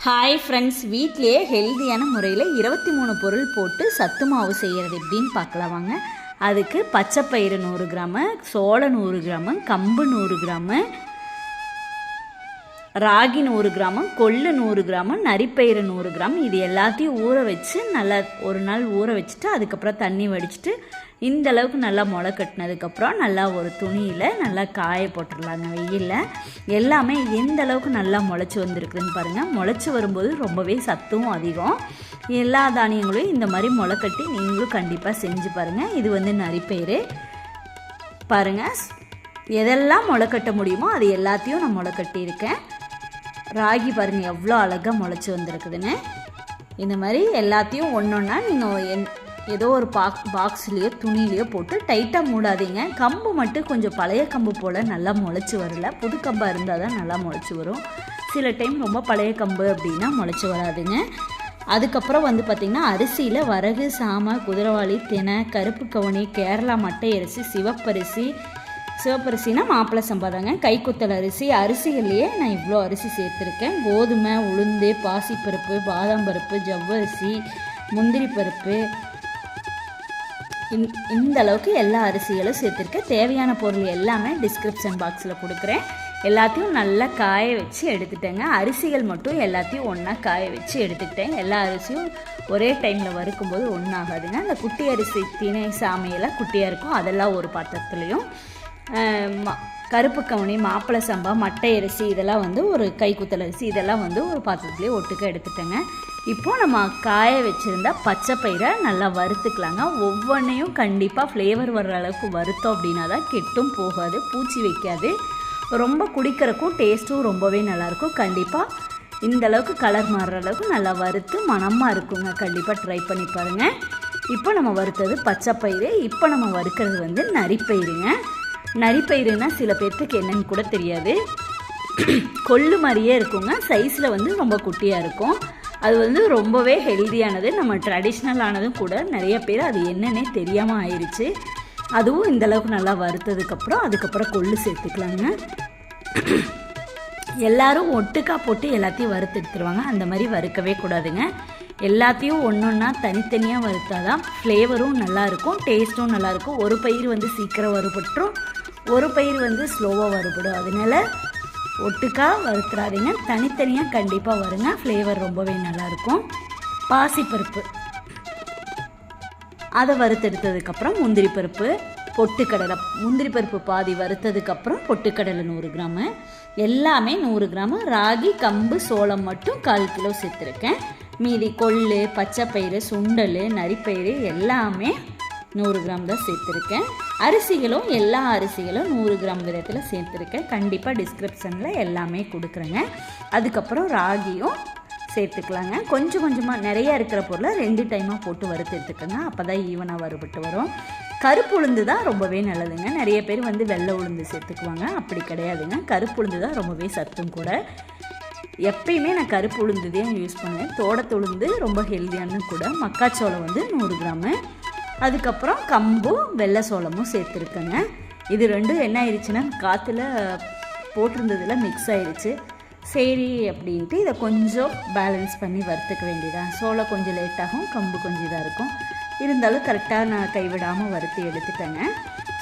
Hi friends, வீட்லேயே ஹெல்தியான முறையில் 23 பொருள் போட்டு சத்து மாவு செய்கிறது எப்படின்னு பார்க்கலாம் வாங்க. அதுக்கு பச்சைப்பயிறு 100 கிராமு, சோளம் 100 கிராமு, கம்பு 100 கிராமு, ராகி 100 கிராமு, கொள்ளு 100 கிராமு, நரிப்பயிறு 100 கிராம். இது எல்லாத்தையும் ஊற வச்சு நல்லா ஒரு நாள் ஊற வச்சுட்டு அதுக்கப்புறம் தண்ணி வடிச்சிட்டு இந்த அளவுக்கு நல்லா முளை கட்டினதுக்கப்புறம் நல்லா ஒரு துணியில் நல்லா காய போட்டுடலாங்க வெயிலில். எல்லாமே எந்த அளவுக்கு நல்லா முளைச்சி வந்திருக்குதுன்னு பாருங்கள். முளைச்சி வரும்போது ரொம்பவே சத்தும் அதிகம். எல்லா தானியங்களையும் இந்த மாதிரி முளை கட்டி நீங்களும் கண்டிப்பாக செஞ்சு பாருங்கள். இது நரிப்பயிறு பாருங்கள், எதெல்லாம் முளை கட்ட முடியுமோ அது எல்லாத்தையும் நான் முளை கட்டியிருக்கேன். ராகி பாருங்கள் எவ்வளோ அழகாக முளைச்சி வந்திருக்குதுன்னு. இந்த மாதிரி எல்லாத்தையும் ஒன்றொன்னா நீங்கள் ஏதோ ஒரு பாக்ஸ்லேயோ துணியிலையோ போட்டு டைட்டாக மூடாதீங்க. கம்பு மட்டும் கொஞ்சம் பழைய கம்பு போல் நல்லா முளைச்சி வரல. புது கம்பாக இருந்தால் தான் நல்லா முளைச்சி வரும். சில டைம் ரொம்ப பழைய கம்பு அப்படின்னா முளைச்சி வராதுங்க. அதுக்கப்புறம் பார்த்திங்கன்னா அரிசியில் வரகு, சாமை, குதிரைவாளி, தினை, கருப்பு கவுனி, கேரளா மட்டை அரிசி, சிவப்பரிசினா மாப்பிள்ளை சம்பாதாங்க, கைக்குத்தல் அரிசி. அரிசிகள்லேயே நான் இவ்வளோ அரிசி சேர்த்துருக்கேன். கோதுமை, உளுந்து, பாசிப்பருப்பு, பாதாம் பருப்பு, ஜவ்வரிசி, முந்திரி பருப்பு, இந்த அளவுக்கு எல்லா அரிசிகளும் சேர்த்துருக்கேன். தேவையான பொருள் எல்லாமே டிஸ்கிரிப்ஷன் பாக்ஸில் கொடுக்குறேன். எல்லாத்தையும் நல்லா காய வச்சு எடுத்துட்டேங்க. அரிசிகள் மட்டும் எல்லாத்தையும் ஒன்றா காய வச்சு எடுத்துக்கிட்டேன். எல்லா அரிசியும் ஒரே டைமில் வறுக்கும்போது ஒன்றாகாதுங்க. அந்த குட்டி அரிசி, திணை, சாமையெல்லாம் குட்டியாக இருக்கும், அதெல்லாம் ஒரு பாத்திரத்துலேயும், கருப்பு கவுனி, மாப்பிள்ளை சம்பா, மட்டை அரிசி இதெல்லாம் ஒரு கைக்குத்தல் அரிசி இதெல்லாம் ஒரு பாத்திரத்துலேயே ஒட்டுக்க எடுத்துட்டேங்க. இப்போது நம்ம காய வச்சுருந்தா பச்சை பயிரை நல்லா வறுத்துக்கலாங்க. ஒவ்வொன்றையும் கண்டிப்பாக ஃப்ளேவர் வர்ற அளவுக்கு வறுத்தோம் அப்படின்னா தான் கெட்டும் போகாது, பூச்சி வைக்காது, ரொம்ப குடிக்கிறக்கும் டேஸ்ட்டும் ரொம்பவே நல்லாயிருக்கும். கண்டிப்பாக இந்த அளவுக்கு கலர் மாறுற அளவுக்கு நல்லா வறுத்து மணமாக இருக்குங்க. கண்டிப்பாக ட்ரை பண்ணி பாருங்கள். இப்போ நம்ம வறுத்தது பச்சை பயிறு. இப்போ நம்ம வறுக்கிறது நரிப்பயிறுங்க. நரிப்பயிறுனா சில பேர்த்துக்கு என்னன்னு கூட தெரியாது. கொள்ளு மாதிரியே இருக்குங்க, சைஸில் ரொம்ப குட்டியாக இருக்கும். அது ரொம்பவே ஹெல்தியானது, நம்ம ட்ரெடிஷ்னலானதும் கூட. நிறைய பேர் அது என்னன்னே தெரியாமல் ஆயிடுச்சு. அதுவும் இந்தளவுக்கு நல்லா வறுத்ததுக்கப்புறம் அதுக்கப்புறம் கொள்ளு சேர்த்துக்கலாங்க. எல்லோரும் ஒட்டுக்கா போட்டு எல்லாத்தையும் வறுத்து எடுத்துருவாங்க. அந்த மாதிரி வறுக்கவே கூடாதுங்க. எல்லாத்தையும் ஒன்றொன்னா தனித்தனியாக வறுத்தாதான் ஃப்ளேவரும் நல்லாயிருக்கும், டேஸ்ட்டும் நல்லாயிருக்கும். ஒரு பயிர் சீக்கிரம் வறுபட்டுரும், ஒரு பயிர் ஸ்லோவாக வறுபடும். அதனால ஒட்டுக்கா வறுத்துறாதீங்க, தனித்தனியாக கண்டிப்பாக வருங்க, ஃப்ளேவர் ரொம்பவே நல்லாயிருக்கும். பாசிப்பருப்பு அதை வறுத்தெடுத்ததுக்கப்புறம் முந்திரி பருப்பு, பொட்டுக்கடலை, முந்திரி பருப்பு பாதி வறுத்ததுக்கப்புறம் பொட்டுக்கடலை 100 கிராமு, எல்லாமே 100 கிராமு. ராகி, கம்பு, சோளம் மட்டும் 1/4 கிலோ சேர்த்துருக்கேன். மீதி கொள்ளு, பச்சைப்பயிறு, சுண்டல், நரிப்பயிறு எல்லாமே 100 கிராம் தான் சேர்த்துருக்கேன். அரிசிகளும் எல்லா அரிசிகளும் 100 கிராம் விதத்தில் சேர்த்துருக்கேன். கண்டிப்பாக டிஸ்கிரிப்ஷனில் எல்லாமே கொடுக்குறேங்க. அதுக்கப்புறம் ராகியும் சேர்த்துக்கலாங்க. கொஞ்சம் கொஞ்சமாக நிறையா இருக்கிற பொருளை 2 டைமாக போட்டு வறுத்து எடுத்துக்கோங்க. அப்போ தான் ஈவனாக வறுபட்டு வரும். கருப்பு உளுந்து தான் ரொம்பவே நல்லதுங்க. நிறைய பேர் வெள்ளை உளுந்து சேர்த்துக்குவாங்க, அப்படி கிடையாதுங்க. கருப்பு உளுந்து தான் ரொம்பவே சத்தும் கூட. எப்பயுமே நான் கருப்பு உளுந்து தான் யூஸ் பண்ணுவேன். தோடத்து உளுந்து ரொம்ப ஹெல்தியானது கூட. மக்காச்சோளம் 100 கிராமு. அதுக்கப்புறம் கம்பும் வெள்ளை சோளமும் சேர்த்துருக்கேங்க. இது ரெண்டும் என்ன ஆயிடுச்சுன்னா காற்றுல போட்டிருந்ததில் மிக்ஸ் ஆயிடுச்சு. சரி அப்படின்ட்டு இதை கொஞ்சம் பேலன்ஸ் பண்ணி வறுத்துக்க வேண்டியதான். சோளம் கொஞ்சம் லேட்டாகும், கம்பு கொஞ்சம் இதாக இருக்கும். இருந்தாலும் கரெக்டாக நான் கைவிடாமல் வறுத்து எடுத்துட்டேங்க.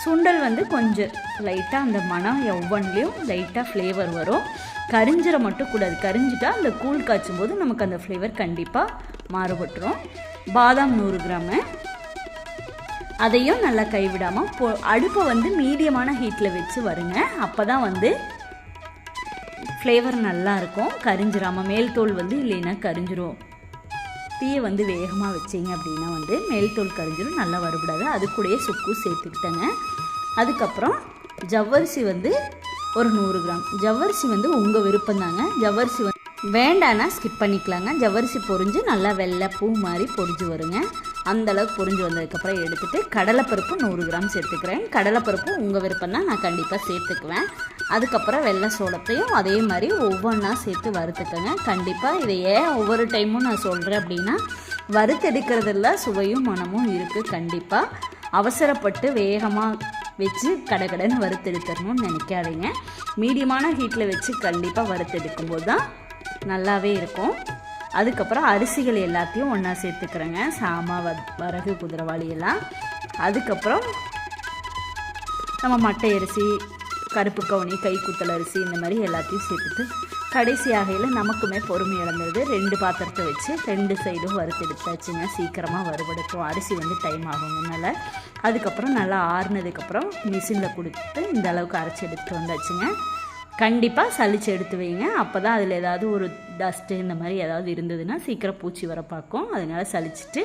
சுண்டல் கொஞ்சம் லைட்டாக அந்த மனம் ஒவ்வொன்றிலையும் லைட்டாக ஃப்ளேவர் வரும். கரிஞ்சிட மட்டும் கூடாது. கரிஞ்சிட்டா அந்த கூழ் காய்ச்சும் போது நமக்கு அந்த ஃப்ளேவர் கண்டிப்பாக மாறுபட்டுரும். பாதாம் 100 கிராமு, அதையும் நல்லா கைவிடாமல் அடுப்பை மீடியமான ஹீட்டில் வச்சு வருங்க. அப்போ தான் ஃப்ளேவர் நல்லாயிருக்கும், கரிஞ்சிடாமல். மேல் தோல் இல்லைன்னா கரிஞ்சிரும். தீயை வேகமாக வச்சிங்க அப்படின்னா மேல் தோல் கரிஞ்சிடும், நல்லா வறுபடாது. அது கூடயே சுக்கு சேர்த்துக்கிட்டேங்க. அதுக்கப்புறம் ஜவ்வரிசி ஒரு 100 கிராம். ஜவ்வரிசி உங்கள் விருப்பம் தாங்க. ஜவ்வரிசி வேண்டான்னா ஸ்கிப் பண்ணிக்கலாங்க. ஜவ்வரிசி பொரிஞ்சு நல்லா வெள்ளை பூ மாதிரி பொரிஞ்சு வருங்க. அந்தளவுக்கு பொரிஞ்சு வந்ததுக்கப்புறம் எடுத்துகிட்டு கடலைப்பருப்பு 100 கிராம் சேர்த்துக்கிறேன். கடலைப்பருப்பு உங்கள் விருப்பம் தான், நான் கண்டிப்பாக சேர்த்துக்குவேன். அதுக்கப்புறம் வெள்ளை சோளத்தையும் அதே மாதிரி ஒவ்வொன்றா சேர்த்து வறுத்துக்கங்க. கண்டிப்பாக இதை ஏன் ஒவ்வொரு டைமும் நான் சொல்கிறேன் அப்படின்னா, வறுத்தெடுக்கிறதுல சுவையும் மனமும் இருக்குது. கண்டிப்பாக அவசரப்பட்டு வேகமாக வச்சு கடகடன்னு வறுத்தெடுத்துடணும்னு நினைக்காதீங்க. மீடியமான ஹீட்டில் வச்சு கண்டிப்பாக வறுத்தெடுக்கும்போது தான் நல்லாவே இருக்கும். அதுக்கப்புறம் அரிசிகள் எல்லாத்தையும் ஒன்றா சேர்த்துக்கிறேங்க. சாமா, வரகு, குதிரைவாளி எல்லாம். அதுக்கப்புறம் நம்ம மட்டை அரிசி, கருப்பு கவுனி, கைக்குத்தல் அரிசி இந்த மாதிரி எல்லாத்தையும் சேர்த்துட்டு கடைசி ஆகையில் நமக்குமே பொறுமை இழந்துடுது. 2 பாத்திரத்தை வச்சு 2 சைடும் வறுத்து எடுத்தாச்சுங்க. சீக்கிரமாக வறுபடுத்தும். அரிசி வந்து டைம் ஆகுங்கனால. அதுக்கப்புறம் நல்லா ஆறுனதுக்கப்புறம் மிஷினில் கொடுத்து இந்த அளவுக்கு அரைச்சி எடுத்துகிட்டு வந்தாச்சுங்க. கண்டிப்பாக சளிச்சு எடுத்து வைங்க. அப்போ தான் அதில் ஏதாவது ஒரு டஸ்ட்டு இந்த மாதிரி ஏதாவது இருந்ததுன்னா சீக்கிரம் பூச்சி வர பார்க்கும். அதனால சளிச்சிட்டு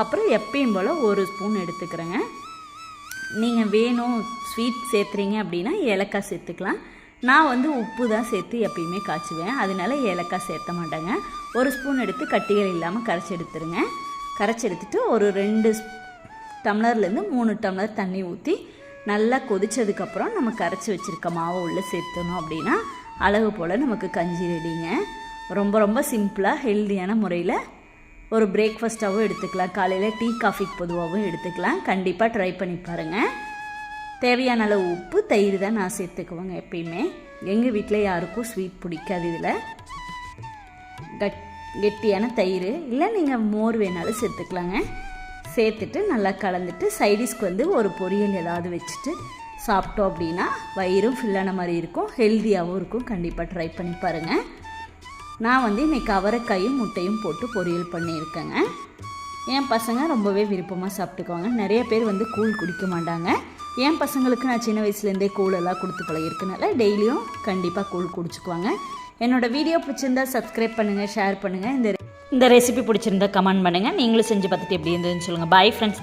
அப்புறம் எப்பயும் போல் 1 ஸ்பூன் எடுத்துக்கிறேங்க. நீங்கள் வேணும் ஸ்வீட் சேர்த்துறீங்க அப்படின்னா ஏலக்காய் சேர்த்துக்கலாம். நான் வந்து உப்பு தான் சேர்த்து எப்பயுமே காய்ச்சுவேன். அதனால ஏலக்காய் சேர்த்த மாட்டேங்க. 1 ஸ்பூன் எடுத்து கட்டிகள் இல்லாமல் கரைச்சி எடுத்துருங்க. கரைச்சி எடுத்துட்டு ஒரு 2 டம்ளர்லேருந்து 3 டம்ளர் தண்ணி ஊற்றி நல்லா கொதித்ததுக்கப்புறம் நம்ம கரைச்சி வச்சுருக்க மாவை உள்ளே சேர்த்தணும் அப்படின்னா அளவு போல் நமக்கு கஞ்சி ரெடிங்க. ரொம்ப ரொம்ப சிம்பிளாக ஹெல்தியான முறையில் ஒரு பிரேக்ஃபாஸ்ட்டாகவும் எடுத்துக்கலாம். காலையில் டீ காஃபிக்கு பொதுவாகவும் எடுத்துக்கலாம். கண்டிப்பாக ட்ரை பண்ணி பாருங்கள். தேவையான அளவு உப்பு, தயிர் தான் நான் சேர்த்துக்குவேங்க எப்பயுமே. எங்கள் வீட்டில் யாருக்கும் ஸ்வீட் பிடிக்காது. இதில் கெட்டியான தயிர் இல்லை நீங்கள் மோர் வேணாலும் சேர்த்துக்கலாங்க. சேர்த்துட்டு நல்லா கலந்துட்டு சைடிஷ்க்கு வந்து ஒரு பொரியல் ஏதாவது வச்சுட்டு சாப்பிட்டோம் அப்படின்னா வயிறும் ஃபில்லான மாதிரி இருக்கும், ஹெல்த்தியாகவும் இருக்கும். கண்டிப்பாக ட்ரை பண்ணி பாருங்கள். நான் வந்து இன்றைக்கி அவரைக்காயும் முட்டையும் போட்டு பொரியல் பண்ணியிருக்கேங்க. என் பசங்க ரொம்பவே விருப்பமாக சாப்பிட்டுக்குவாங்க. நிறைய பேர் வந்து கூழ் குடிக்க மாட்டாங்க. என் பசங்களுக்கு நான் சின்ன வயசுலேருந்தே கூழெல்லாம் கொடுத்து பழகிருக்கனால டெய்லியும் கண்டிப்பாக கூழ் குடிச்சுக்குவாங்க. என்னோடய வீடியோ பிடிச்சிருந்தா சப்ஸ்கிரைப் பண்ணுங்கள், ஷேர் பண்ணுங்கள். இந்த ரெசிபி பிடிச்சிருந்தா கமெண்ட் பண்ணுங்கள். நீங்களும் செஞ்சு பார்த்துட்டு எப்படி இருந்ததுன்னு சொல்லுங்கள். Bye friends.